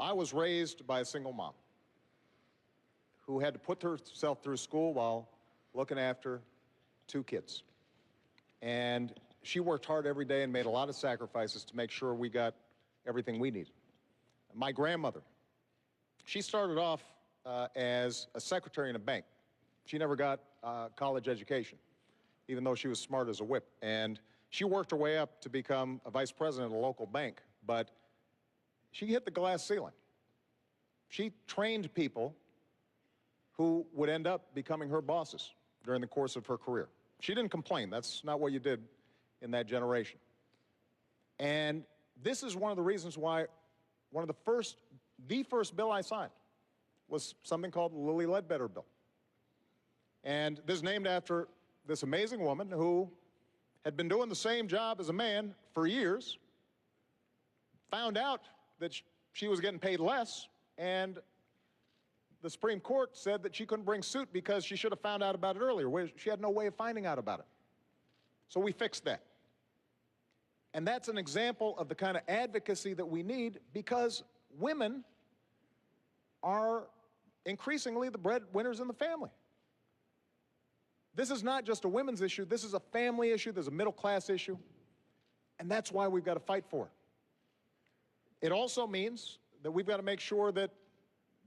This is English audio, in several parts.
I was raised by a single mom who had to put herself through school while looking after two kids. And she worked hard every day and made a lot of sacrifices to make sure we got everything we needed. My grandmother, she started off as a secretary in a bank. She never got a college education, even though she was smart as a whip. And she worked her way up to become a vice president of a local bank, but she hit the glass ceiling. She trained people who would end up becoming her bosses during the course of her career. She didn't complain. That's not what you did in that generation. And this is one of the reasons why the first bill I signed was something called the Lilly Ledbetter Bill. And this is named after this amazing woman who had been doing the same job as a man for years, found out that she was getting paid less, and the Supreme Court said that she couldn't bring suit because she should have found out about it earlier. She had no way of finding out about it. So we fixed that. And that's an example of the kind of advocacy that we need, because women are increasingly the breadwinners in the family. This is not just a women's issue. This is a family issue. There's a middle-class issue. And that's why we've got to fight for it. It also means that we've got to make sure that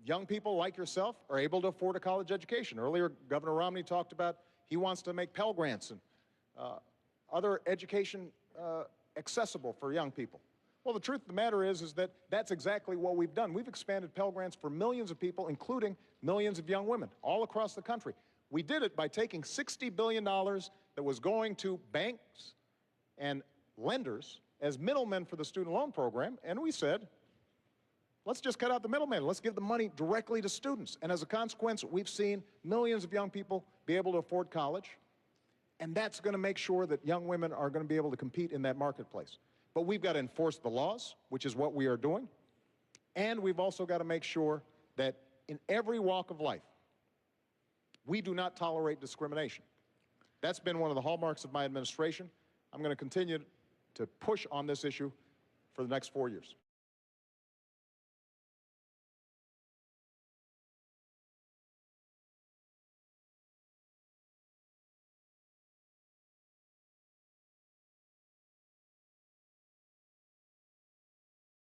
young people like yourself are able to afford a college education. Earlier, Governor Romney talked about he wants to make Pell Grants and other education accessible for young people. Well, the truth of the matter is that that's exactly what we've done. We've expanded Pell Grants for millions of people, including millions of young women all across the country. We did it by taking $60 billion that was going to banks and lenders as middlemen for the student loan program, and we said, let's just cut out the middleman. Let's give the money directly to students. And as a consequence, we've seen millions of young people be able to afford college, and that's going to make sure that young women are going to be able to compete in that marketplace. But we've got to enforce the laws, which is what we are doing, and we've also got to make sure that in every walk of life, we do not tolerate discrimination. That's been one of the hallmarks of my administration. I'm going to continue to push on this issue for the next 4 years.